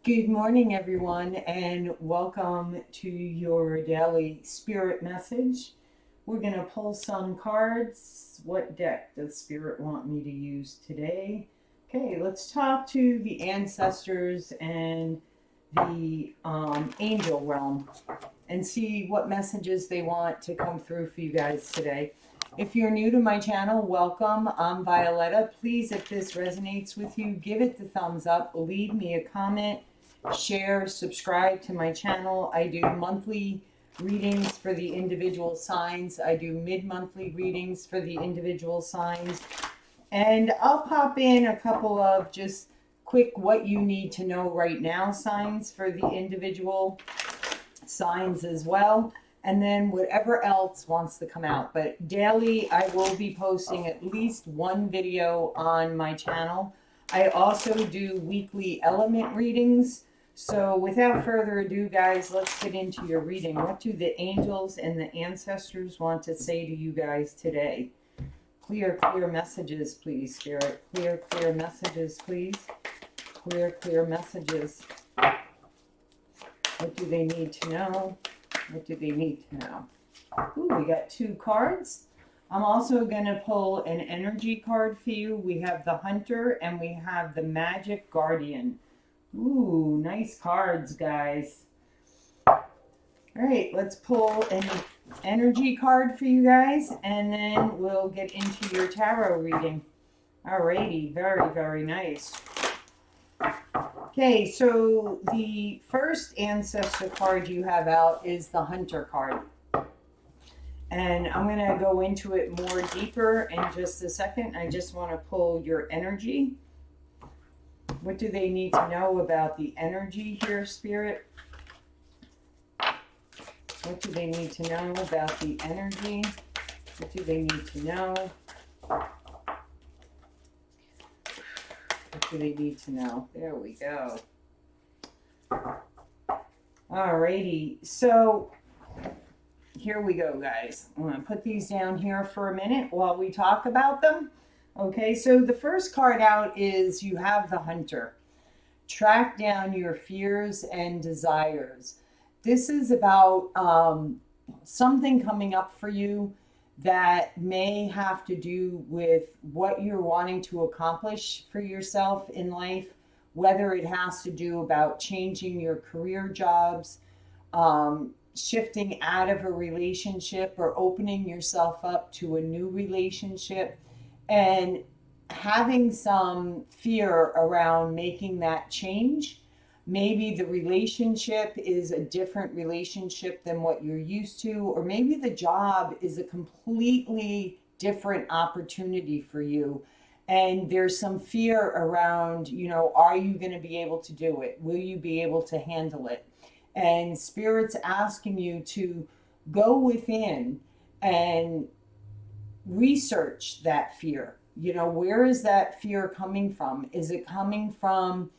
Good morning, everyone, and welcome to your daily spirit message. We're going to pull some cards. What deck does Spirit want me to use today? Okay, let's talk to the ancestors and the angel realm and see what messages they want to come through for you guys today. If you're new to my channel, welcome. I'm Violetta. Please, if this resonates with you, give it the thumbs up, leave me a comment, share, subscribe to my channel. I do monthly readings for the individual signs. I do mid-monthly readings for the individual signs. And I'll pop in a couple of just quick what you need to know right now signs for the individual signs as well. And then whatever else wants to come out. But daily, I will be posting at least one video on my channel. I also do weekly element readings. So without further ado, guys, let's get into your reading. What do the angels and the ancestors want to say to you guys today? Clear messages, please, Spirit. Clear messages, please. Clear messages. What do they need to know? What do they need to know? Ooh, we got two cards. I'm also going to pull an energy card for you. We have the Hunter and we have the Magic Guardian. Ooh, nice cards, guys. All right, let's pull an energy card for you guys, and then we'll get into your tarot reading. Alrighty, very nice. Okay, so the first ancestor card you have out is the Hunter card. And I'm going to go into it more deeper in just a second. I just want to pull your energy. What do they need to know about the energy here, Spirit? What do they need to know about the energy? What do they need to know? What do they need to know? There we go. Alrighty, so here we go, guys. I'm going to put these down here for a minute while we talk about them. Okay, so the first card out is you have the Hunter. Track down your fears and desires. This is about something coming up for you that may have to do with what you're wanting to accomplish for yourself in life, whether it has to do about changing your career jobs, shifting out of a relationship or opening yourself up to a new relationship, and having some fear around making that change. Maybe the relationship is a different relationship than what you're used to, or maybe the job is a completely different opportunity for you. And there's some fear around, are you going to be able to do it? Will you be able to handle it? And Spirit's asking you to go within and research that fear. Where is that fear coming from? Is it coming from,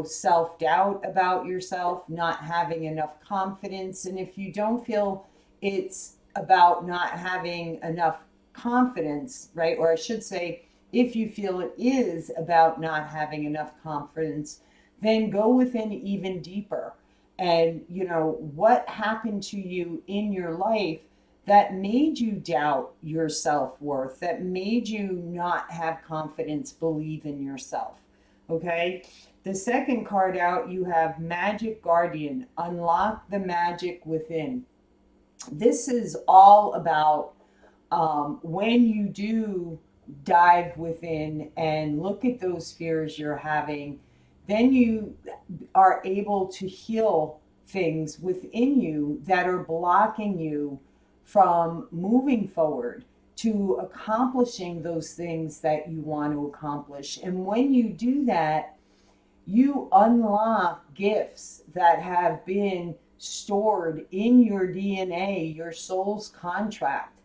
self-doubt about yourself, not having enough confidence? And if you don't feel it's about not having enough confidence, right? Or I should say, if you feel it is about not having enough confidence, then go within even deeper. And, what happened to you in your life that made you doubt your self-worth, that made you not have confidence, believe in yourself. Okay? The second card out, you have Magic Guardian. Unlock the magic within. This is all about when you do dive within and look at those fears you're having, then you are able to heal things within you that are blocking you from moving forward to accomplishing those things that you want to accomplish. And when you do that, you unlock gifts that have been stored in your DNA, your soul's contract.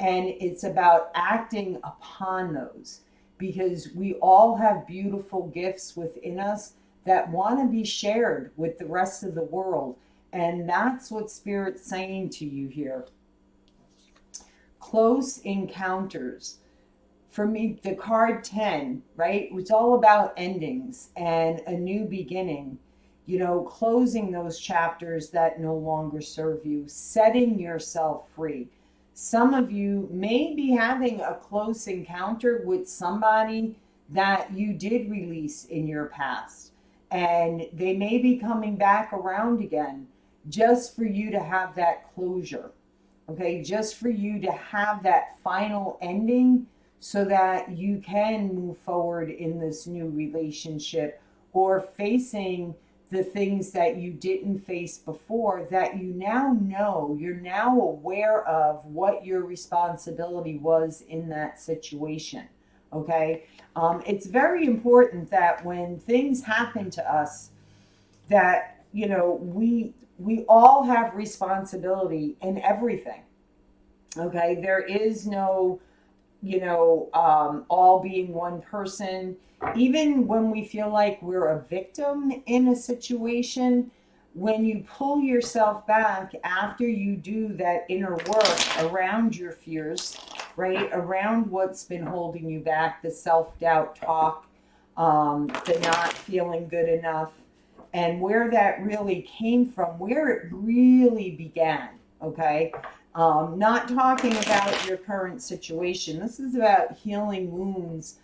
And it's about acting upon those, because we all have beautiful gifts within us that want to be shared with the rest of the world. And that's what Spirit's saying to you here. Close encounters. For me, the card 10, right? It's all about endings and a new beginning. you know, closing those chapters that no longer serve you, setting yourself free. Some of you may be having a close encounter with somebody that you did release in your past, and they may be coming back around again just for you to have that closure. Okay, just for you to have that final ending so that you can move forward in this new relationship, or facing the things that you didn't face before that you now know, you're now aware of what your responsibility was in that situation. Okay, it's very important that when things happen to us, that, you know, we all have responsibility in everything. Okay, there is no, you know, all being one person. Even when we feel like we're a victim in a situation, when you pull yourself back after you do that inner work around your fears, right, around what's been holding you back, the self-doubt talk, the not feeling good enough, and where that really came from, where it really began. Okay, not talking about your current situation. This is about healing wounds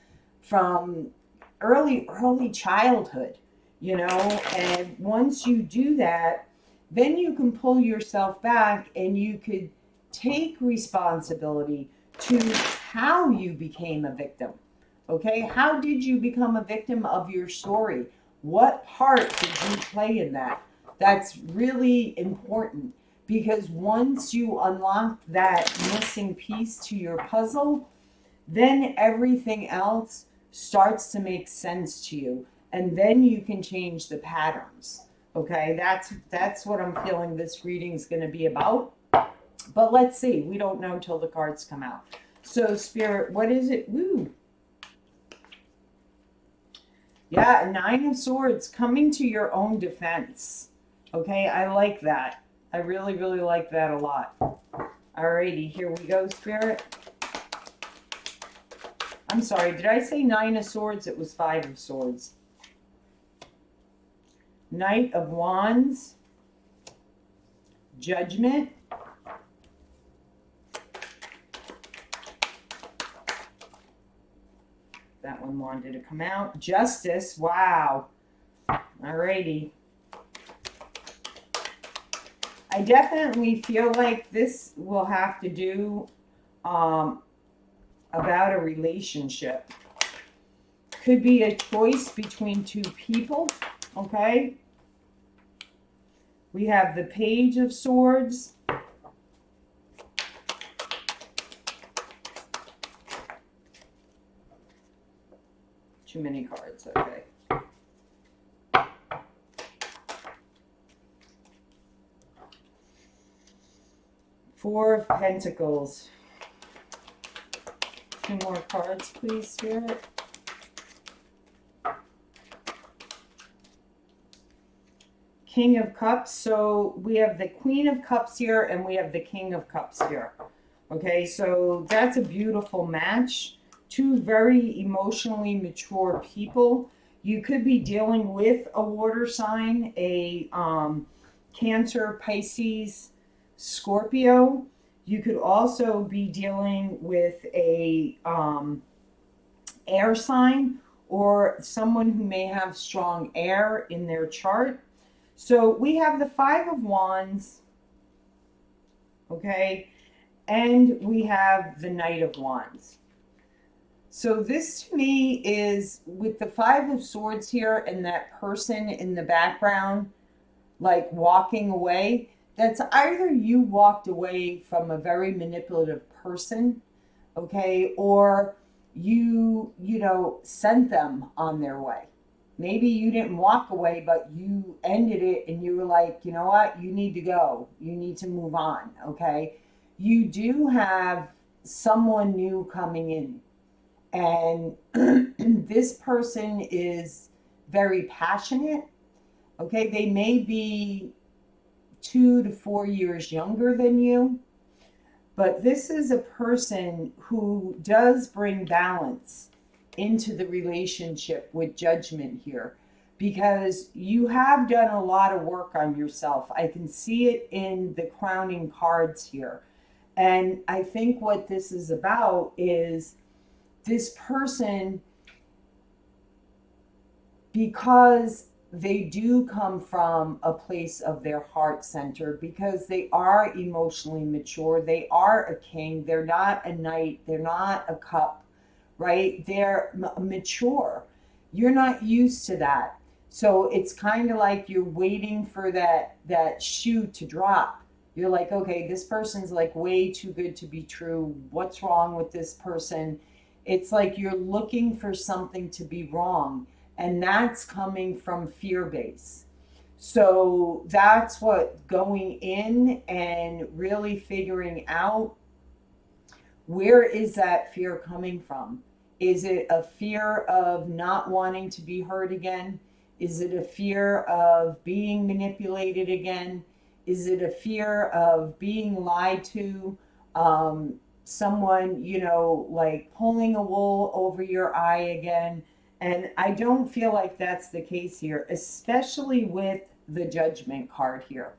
from early childhood, you know. And once you do that, then you can pull yourself back and you could take responsibility to how you became a victim. Okay, how did you become a victim of your story? What part did you play in that? That's really important, because once you unlock that missing piece to your puzzle, then everything else starts to make sense to you, and then you can change the patterns. Okay, that's what I'm feeling this reading is going to be about. But let's see, we don't know till the cards come out. So Spirit, what is it? Woo. Yeah, Nine of Swords, coming to your own defense. Okay, I like that. I really, really like that a lot. Alrighty, here we go, Spirit. I'm sorry, did I say Nine of Swords? It was Five of Swords. Knight of Wands. Judgment. That one wanted to come out. Justice. Wow. Alrighty. I definitely feel like this will have to do about a relationship. Could be a choice between two people. Okay. We have the Page of Swords. Too many cards, okay. Four of Pentacles. Two more cards, please, Spirit. King of Cups. So we have the Queen of Cups here and we have the King of Cups here. Okay, so that's a beautiful match. Two very emotionally mature people. You could be dealing with a water sign, a Cancer, Pisces, Scorpio. You could also be dealing with a air sign, or someone who may have strong air in their chart. So we have the Five of Wands, okay, and we have the Knight of Wands. So this to me is, with the Five of Swords here and that person in the background, like walking away, that's either you walked away from a very manipulative person, okay, or you know, sent them on their way. Maybe you didn't walk away, but you ended it and you were like, you know what, you need to go. You need to move on, okay? You do have someone new coming in. And this person is very passionate, okay? They may be 2 to 4 years younger than you, but this is a person who does bring balance into the relationship with Judgment here. because you have done a lot of work on yourself. I can see it in the crowning cards here. And I think what this is about is this person, because they do come from a place of their heart center, because they are emotionally mature, they are a king, they're not a knight, they're not a cup, right? They're mature. You're not used to that. So it's kind of like you're waiting for that shoe to drop. You're like, okay, this person's like way too good to be true. What's wrong with this person? It's like you're looking for something to be wrong, and that's coming from fear base. So that's what going in and really figuring out, where is that fear coming from? Is it a fear of not wanting to be hurt again? Is it a fear of being manipulated again? Is it a fear of being lied to? Someone, like pulling a wool over your eye again? And I don't feel like that's the case here, especially with the Judgment card here.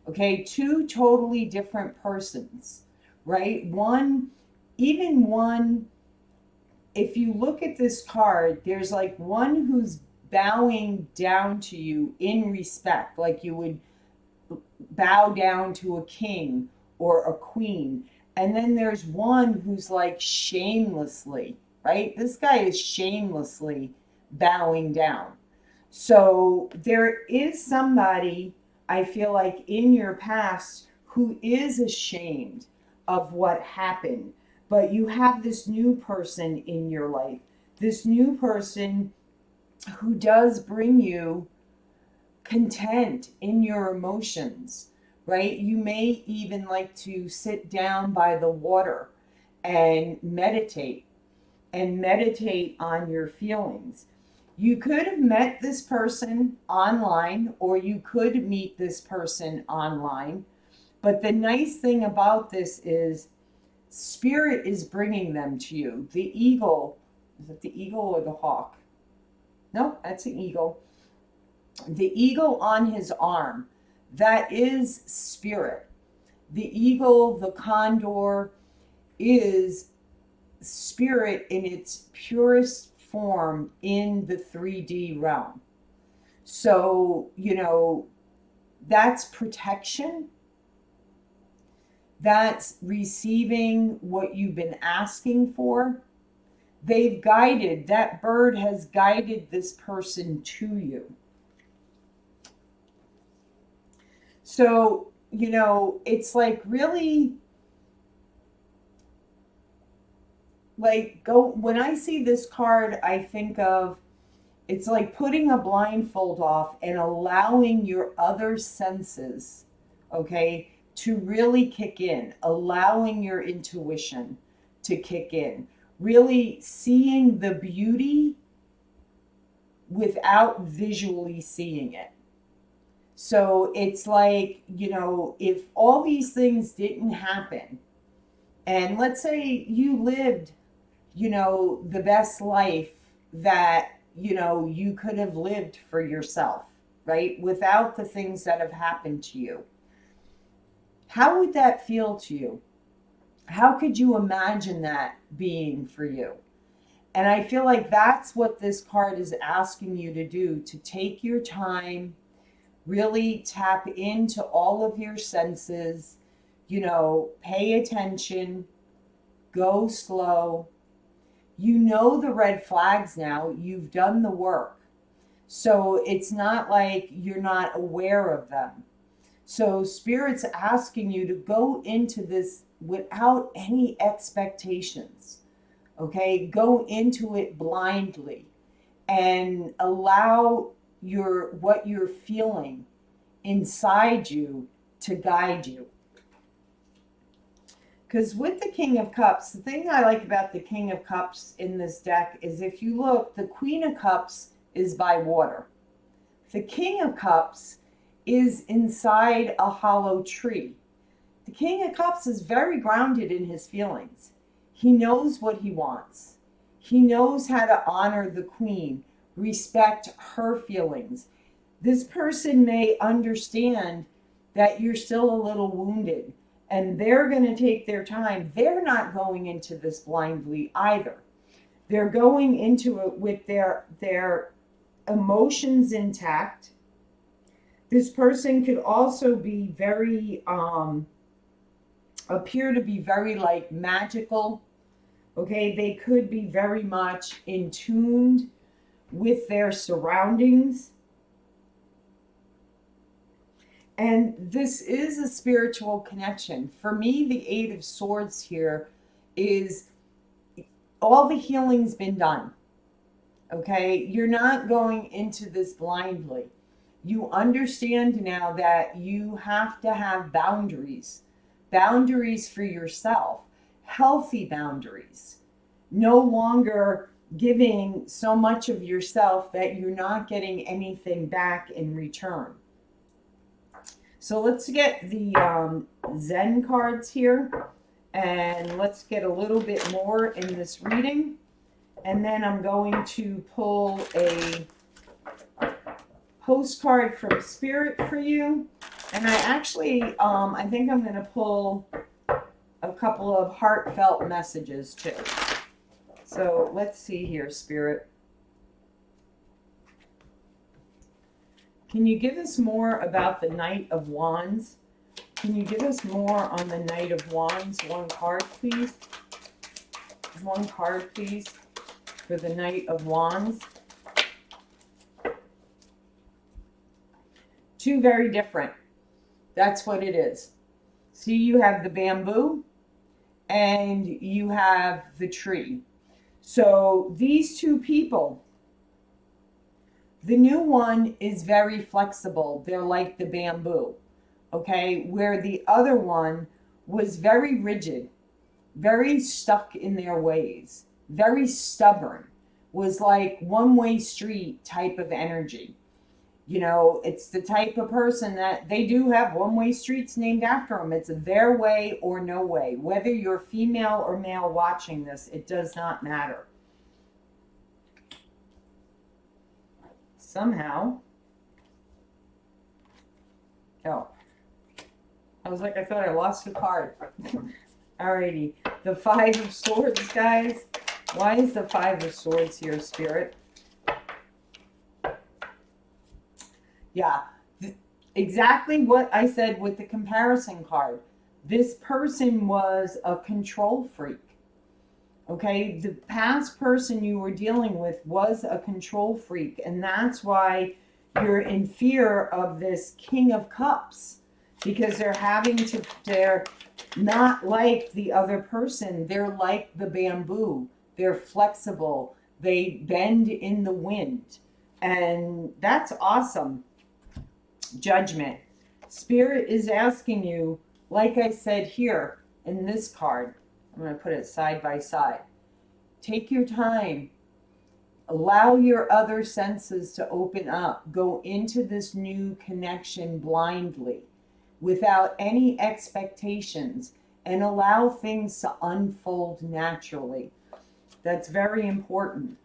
Okay, two totally different persons, right? Even one, if you look at this card, there's like one who's bowing down to you in respect, like you would bow down to a king or a queen. And then there's one who's like shamelessly, right? This guy is shamelessly bowing down. So there is somebody, I feel like, in your past who is ashamed of what happened. But you have this new person in your life, this new person who does bring you content in your emotions, right? You may even like to sit down by the water and meditate on your feelings. You could have met this person online, or you could meet this person online. But the nice thing about this is Spirit is bringing them to you. The eagle, is it the eagle or the hawk? No, that's an eagle. The eagle on his arm, that is Spirit. The eagle, the condor, is Spirit in its purest form in the 3D realm. So, that's protection. That's receiving what you've been asking for. That bird has guided this person to you. So, it's like really, like, when I see this card, I think of, it's like putting a blindfold off and allowing your other senses, okay, to really kick in, allowing your intuition to kick in, really seeing the beauty without visually seeing it. So it's like, if all these things didn't happen, and let's say you lived, the best life that, you could have lived for yourself, right? Without the things that have happened to you. How would that feel to you? How could you imagine that being for you? And I feel like that's what this card is asking you to do, to take your time, really tap into all of your senses, pay attention, go slow. You know the red flags now, you've done the work. So it's not like you're not aware of them. So Spirit's asking you to go into this without any expectations. Okay, go into it blindly and allow what you're feeling inside you to guide you. Because with the King of Cups, the thing I like about the King of Cups in this deck is, if you look, the Queen of Cups is by water. The King of Cups is inside a hollow tree. The King of Cups is very grounded in his feelings. He knows what he wants. He knows how to honor the Queen, respect her feelings. This person may understand that you're still a little wounded, and they're going to take their time. They're not going into this blindly either. They're going into it with their emotions intact. This person could also be very, appear to be very like magical. Okay, they could be very much in tune with their surroundings. And this is a spiritual connection. For me, the Eight of Swords here is all the healing's been done. Okay, you're not going into this blindly. You understand now that you have to have boundaries. Boundaries for yourself. Healthy boundaries. No longer giving so much of yourself that you're not getting anything back in return. So let's get the Zen cards here, and let's get a little bit more in this reading. And then I'm going to pull a postcard from Spirit for you. And I actually, I think I'm going to pull a couple of heartfelt messages too. So let's see here, Spirit. Can you give us more about the Knight of Wands? Can you give us more on the Knight of Wands? One card, please. One card, please, for the Knight of Wands. Two very different. That's what it is. See, you have the bamboo and you have the tree. So these two people, the new one is very flexible. They're like the bamboo, okay? Where the other one was very rigid, very stuck in their ways, very stubborn, was like one-way street type of energy. You know, it's the type of person that they do have one-way streets named after them. It's their way or no way. Whether you're female or male watching this, it does not matter. Somehow. Oh. I was like, I thought I lost a card. Alrighty. The Five of Swords, guys. Why is the Five of Swords here, Spirit? Yeah. Exactly what I said with the comparison card. This person was a control freak. Okay, the past person you were dealing with was a control freak, and that's why you're in fear of this King of Cups, because they're not like the other person. They're like the bamboo. They're flexible. They bend in the wind, and that's awesome. Judgment. Spirit is asking you, like I said here in this card, I'm going to put it side by side. Take your time. Allow your other senses to open up. Go into this new connection blindly, without any expectations, and allow things to unfold naturally. That's very important.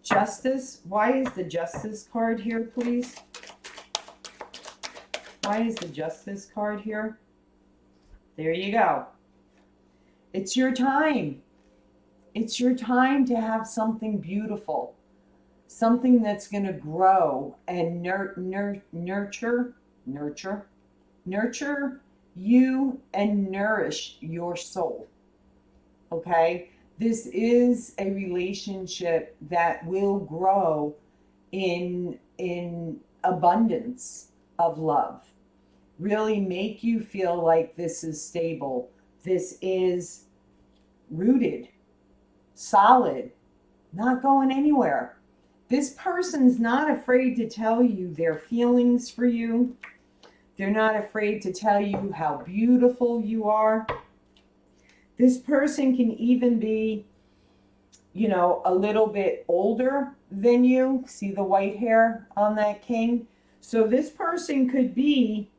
Justice. Why is the Justice card here, please? Why is the Justice card here? There you go. It's your time. It's your time to have something beautiful. Something that's going to grow and nurture you and nourish your soul. Okay? This is a relationship that will grow in abundance of love. Really make you feel like this is stable. This is rooted, solid, not going anywhere. This person's not afraid to tell you their feelings for you. They're not afraid to tell you how beautiful you are. This person can even be, you know, a little bit older than you. See the white hair on that king? So this person could be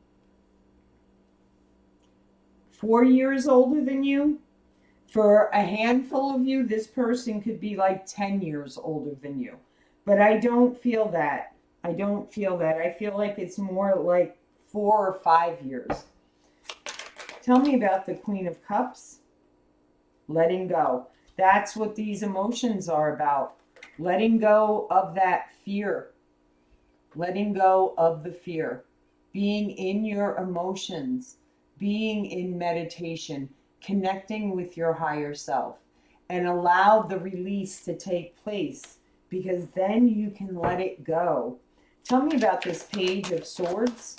4 years older than you, For a handful of you, this person could be like 10 years older than you. But I don't feel that. I don't feel that. I feel like it's more like 4 or 5 years. Tell me about the Queen of Cups. Letting go. That's what these emotions are about. Letting go of that fear. Letting go of the fear. Being in your emotions. Being in meditation. Connecting with your higher self. And allow the release to take place. Because then you can let it go. Tell me about this Page of Swords.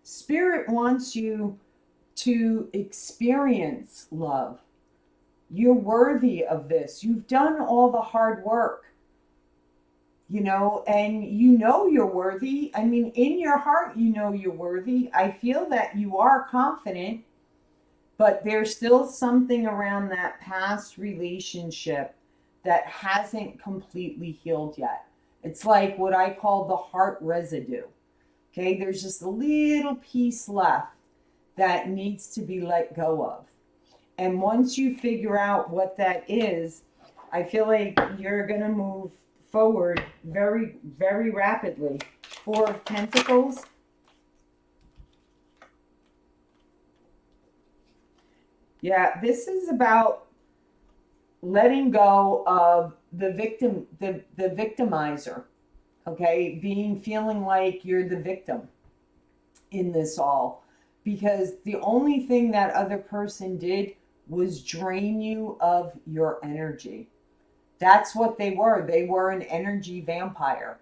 Spirit wants you to experience love. You're worthy of this. You've done all the hard work, you know, and you know you're worthy. I mean, in your heart, you know you're worthy. I feel that you are confident, but there's still something around that past relationship that hasn't completely healed yet. It's like what I call the heart residue. Okay, there's just a little piece left that needs to be let go of. And once you figure out what that is, I feel like you're going to move forward very, very rapidly. Four of Pentacles. Yeah, this is about letting go of the victim, the victimizer. Okay, feeling like you're the victim in this all, because the only thing that other person did was drain you of your energy. That's what they were. They were an energy vampire.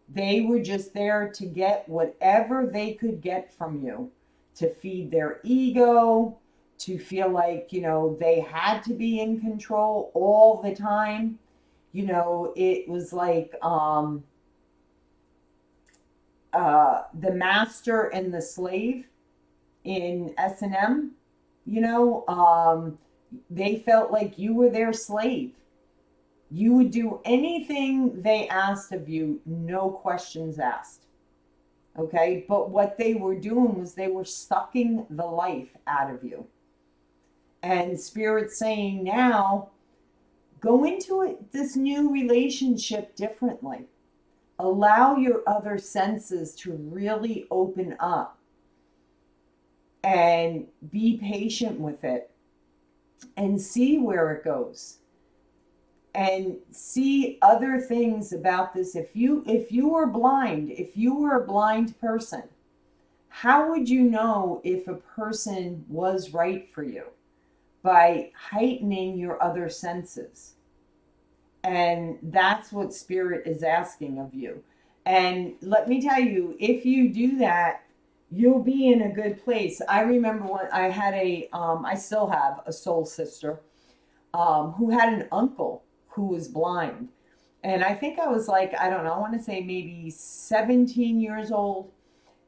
They were just there to get whatever they could get from you, to feed their ego, to feel like, you know, they had to be in control all the time. You know, it was like the master and the slave in S&M. You know, they felt like you were their slave. You would do anything they asked of you, no questions asked. Okay, but what they were doing was they were sucking the life out of you. And Spirit's saying now, go into this new relationship differently. Allow your other senses to really open up and be patient with it and see where it goes and see other things about this. If you were blind, if you were a blind person, how would you know if a person was right for you? By heightening your other senses. And that's what Spirit is asking of you. And let me tell you, if you do that, you'll be in a good place. I remember when I had I still have a soul sister who had an uncle who was blind. And I think I was like, I don't know, I want to say maybe 17 years old.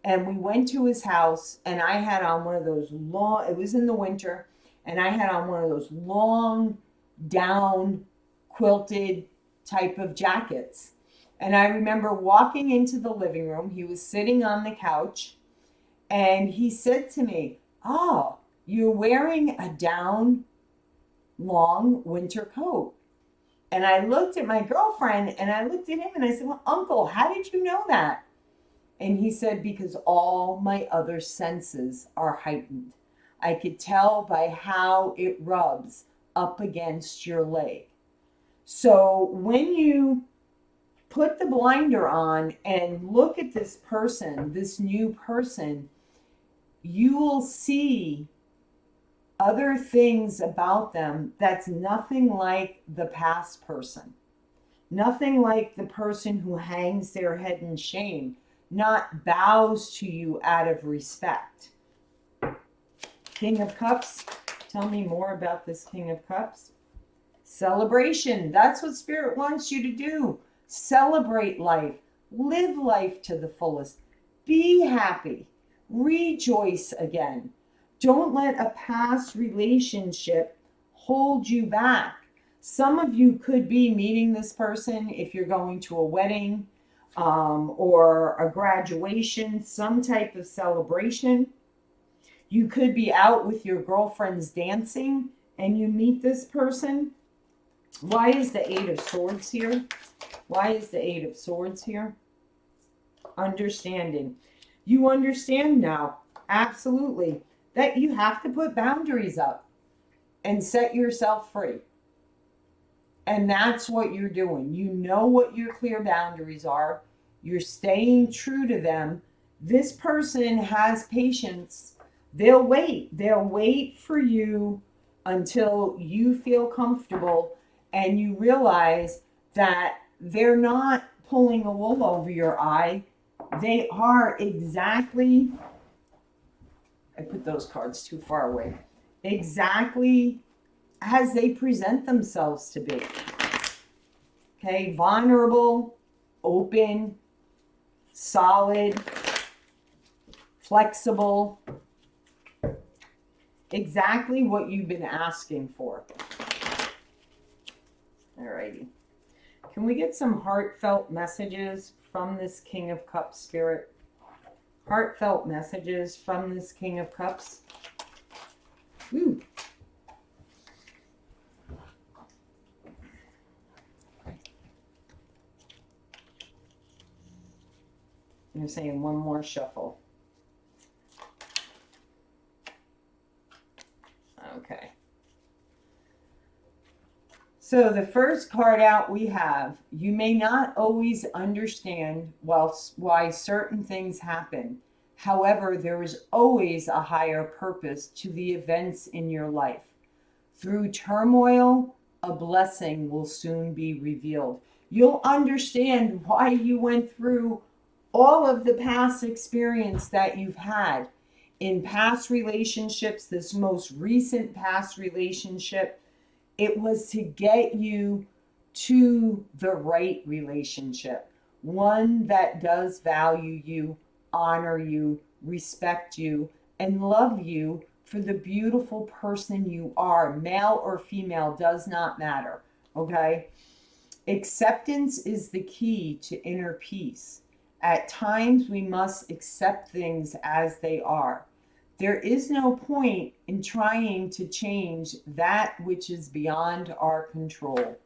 And we went to his house and I had on one of those long, it was in the winter, and I had on one of those long down quilted type of jackets. And I remember walking into the living room. He was sitting on the couch and he said to me, "Oh, you're wearing a down long winter coat." And I looked at my girlfriend and I looked at him and I said, "Well, Uncle, how did you know that?" And he said, "Because all my other senses are heightened. I could tell by how it rubs up against your leg." So when you put the blinder on and look at this person, this new person, you will see other things about them that's nothing like the past person. Nothing like the person who hangs their head in shame, not bows to you out of respect. King of Cups, tell me more about this King of Cups. Celebration, that's what Spirit wants you to do. Celebrate life, live life to the fullest, be happy, rejoice again. Don't let a past relationship hold you back. Some of you could be meeting this person if you're going to a wedding. or a graduation, some type of celebration. You could be out with your girlfriends dancing and you meet this person. Why is the Eight of Swords here? Why is the Eight of Swords here? Understanding. You understand now, absolutely, that you have to put boundaries up and set yourself free. And that's what you're doing. You know what your clear boundaries are. You're staying true to them. This person has patience. They'll wait. They'll wait for you until you feel comfortable and you realize that they're not pulling a wool over your eye. They are exactly, I put those cards too far away, exactly as they present themselves to be. Okay, vulnerable, open, solid, flexible. Exactly what you've been asking for. Alrighty. Can we get some heartfelt messages from this King of Cups spirit? Heartfelt messages from this King of Cups. Woo. I'm saying one more shuffle. Okay. So the first card out we have, you may not always understand why certain things happen. However, there is always a higher purpose to the events in your life. Through turmoil, a blessing will soon be revealed. You'll understand why you went through all of the past experience that you've had in past relationships. This most recent past relationship, it was to get you to the right relationship, one that does value you, honor you, respect you, and love you for the beautiful person you are. Male or female does not matter, okay? Acceptance is the key to inner peace. At times, we must accept things as they are. There is no point in trying to change that which is beyond our control.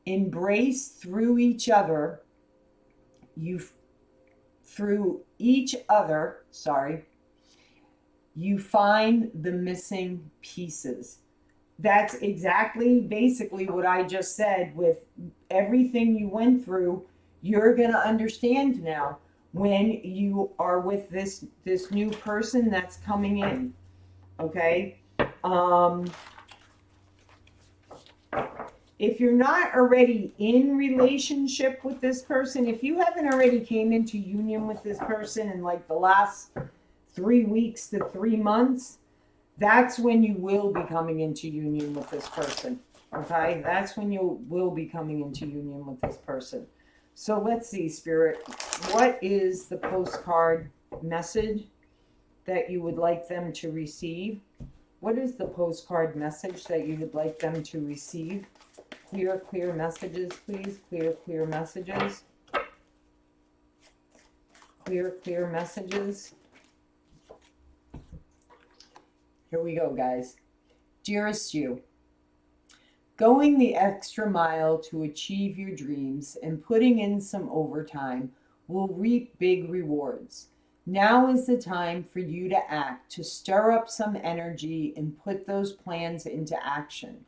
Embrace through each other, you find the missing pieces. That's exactly basically what I just said. With everything you went through, you're going to understand now when you are with this new person that's coming in. Okay? If you're not already in relationship with this person, if you haven't already came into union with this person in like the last 3 weeks to 3 months, that's when you will be coming into union with this person. Okay? That's when you will be coming into union with this person. So let's see, Spirit, what is the postcard message that you would like them to receive? What is the postcard message that you would like them to receive? Clear messages, please. Clear messages. Clear messages. Here we go, guys. Dearest you, going the extra mile to achieve your dreams and putting in some overtime will reap big rewards. Now is the time for you to act, to stir up some energy and put those plans into action.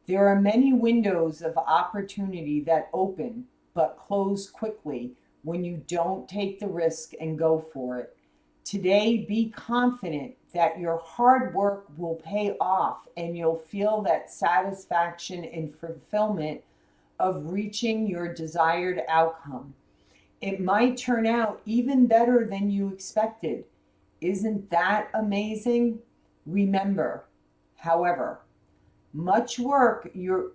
There are many windows of opportunity that open but close quickly when you don't take the risk and go for it. Today, be confident that your hard work will pay off and you'll feel that satisfaction and fulfillment of reaching your desired outcome. It might turn out even better than you expected. Isn't that amazing? Remember, however much work you're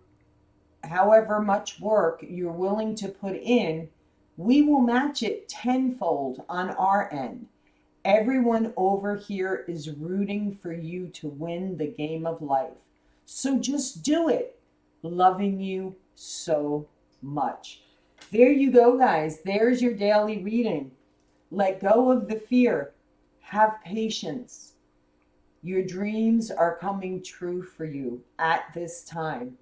willing to put in, we will match it tenfold on our end. Everyone over here is rooting for you to win the game of life. So just do it. Loving you so much. There you go, guys. There's your daily reading. Let go of the fear. Have patience. Your dreams are coming true for you at this time.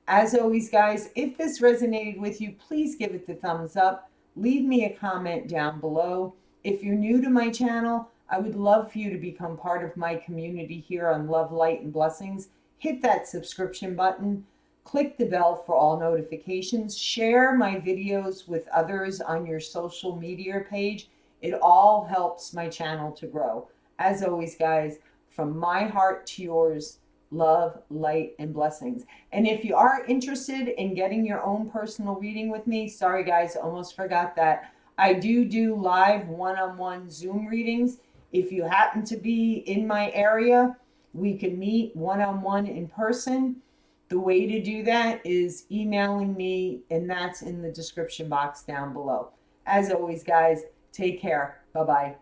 As always, guys, if this resonated with you, please give it the thumbs up. Leave me a comment down below. If you're new to my channel, I would love for you to become part of my community here on Love, Light, and Blessings. Hit that subscription button. Click the bell for all notifications. Share my videos with others on your social media page. It all helps my channel to grow. As always, guys, from my heart to yours, love, light, and blessings. And if you are interested in getting your own personal reading with me, sorry guys, almost forgot that. I do live one-on-one Zoom readings. If you happen to be in my area, we can meet one-on-one in person. The way to do that is emailing me, and that's in the description box down below. As always, guys, take care. Bye-bye.